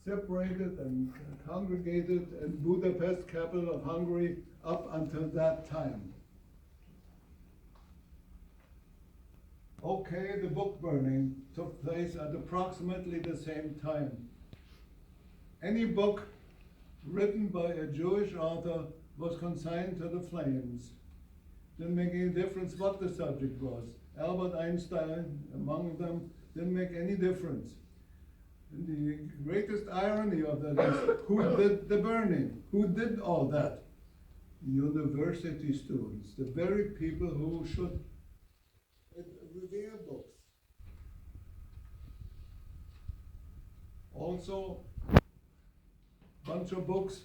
separated and congregated in Budapest, capital of Hungary, up until that time. Okay, the book burning took place at approximately the same time. Any book written by a Jewish author was consigned to the flames. Didn't make any difference what the subject was. Albert Einstein, among them, didn't make any difference. And the greatest irony of that is, who did the burning? Who did all that? University students, the very people who should revere books. Also, a bunch of books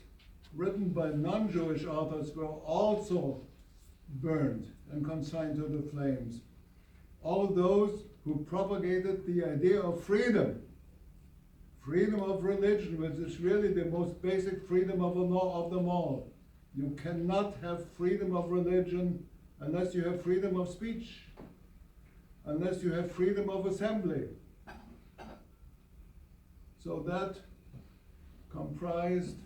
written by non-Jewish authors were also burned and consigned to the flames. All those who propagated the idea of freedom of religion, which is really the most basic freedom of them all. You cannot have freedom of religion unless you have freedom of speech, unless you have freedom of assembly. So that comprised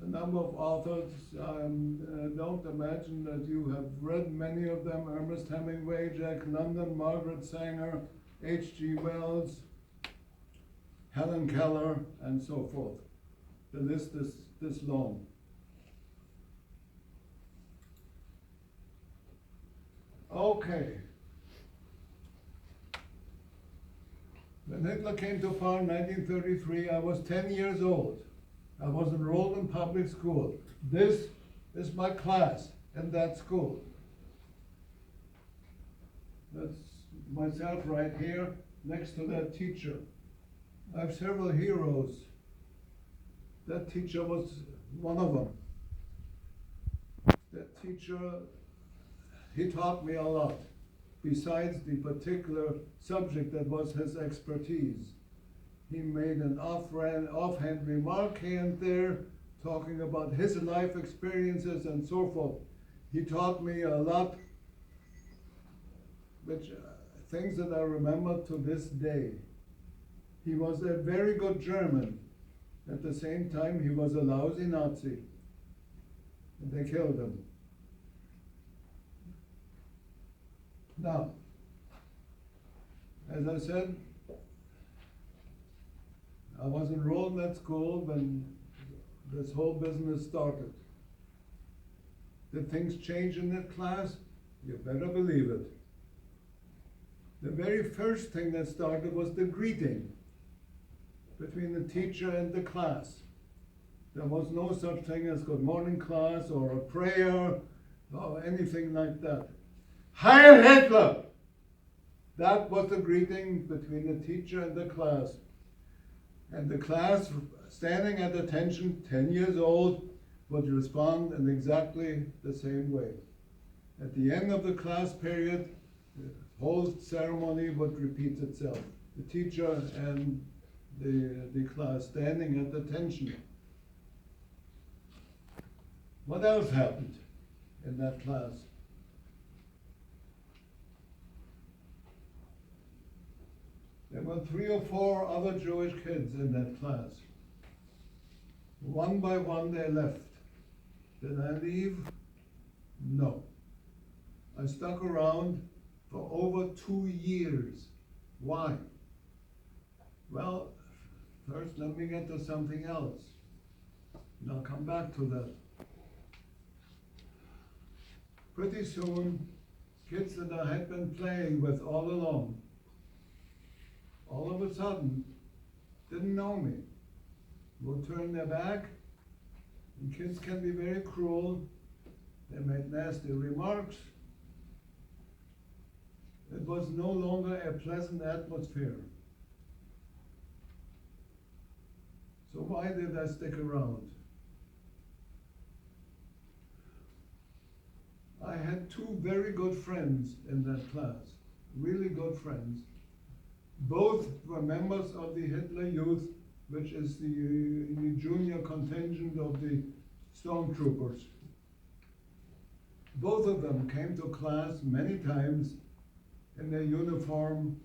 a number of authors. Don't imagine that you have read many of them: Ernest Hemingway, Jack London, Margaret Sanger, H.G. Wells, Helen Keller, and so forth. The list is this long. Okay. When Hitler came to power in 1933, I was 10 years old. I was enrolled in public school. This is my class in that school. That's myself right here next to that teacher. I have several heroes. That teacher was one of them. That teacher, he taught me a lot, besides the particular subject that was his expertise. He made an offhand remark here and there, talking about his life experiences and so forth. He taught me a lot, which things that I remember to this day. He was a very good German. At the same time, he was a lousy Nazi. And they killed him. Now, as I said, I was enrolled in that school when this whole business started. Did things change in that class? You better believe it. The very first thing that started was the greeting between the teacher and the class. There was no such thing as good morning class or a prayer or anything like that. Heil Hitler! That was the greeting between the teacher and the class. And the class, standing at attention, 10 years old, would respond in exactly the same way. At the end of the class period, the whole ceremony would repeat itself. The teacher and the class standing at attention. What else happened in that class? There were 3 or 4 other Jewish kids in that class. One by one they left. Did I leave? No. I stuck around for over 2 years. Why? Well, first let me get to something else. And I'll come back to that. Pretty soon, kids that I had been playing with all along, all of a sudden, didn't know me. Would turn their back, and kids can be very cruel. They made nasty remarks. It was no longer a pleasant atmosphere. So why did I stick around? I had 2 very good friends in that class, really good friends. Both were members of the Hitler Youth, which is the junior contingent of the stormtroopers. Both of them came to class many times in their uniform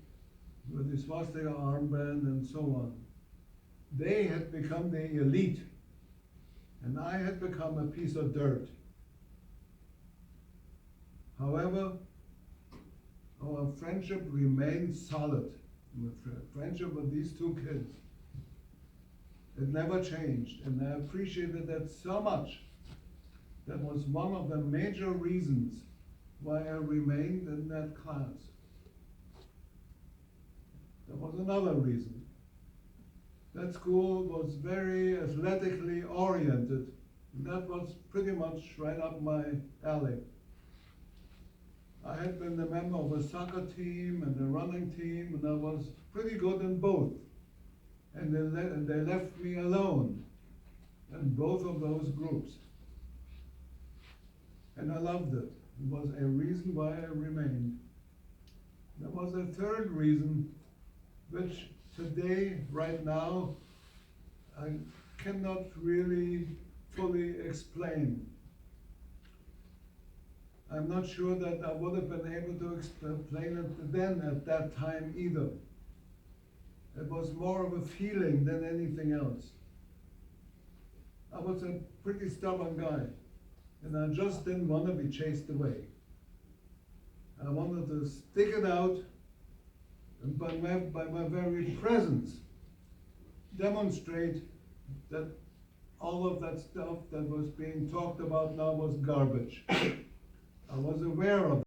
with the swastika armband and so on. they had become the elite, and I had become a piece of dirt. However, our friendship remained solid. The friendship of these two kids. It never changed, and I appreciated that so much. That was one of the major reasons why I remained in that class. There was another reason. That school was very athletically oriented, and that was pretty much right up my alley. I had been a member of a soccer team and a running team, and I was pretty good in both. And they left me alone in both of those groups. And I loved it. It was a reason why I remained. There was a third reason, which today, right now, I cannot really fully explain. I'm not sure that I would have been able to explain it then at that time either. It was more of a feeling than anything else. I was a pretty stubborn guy, and I just didn't want to be chased away. I wanted to stick it out, and by my very presence, demonstrate that all of that stuff that was being talked about now was garbage. I was aware of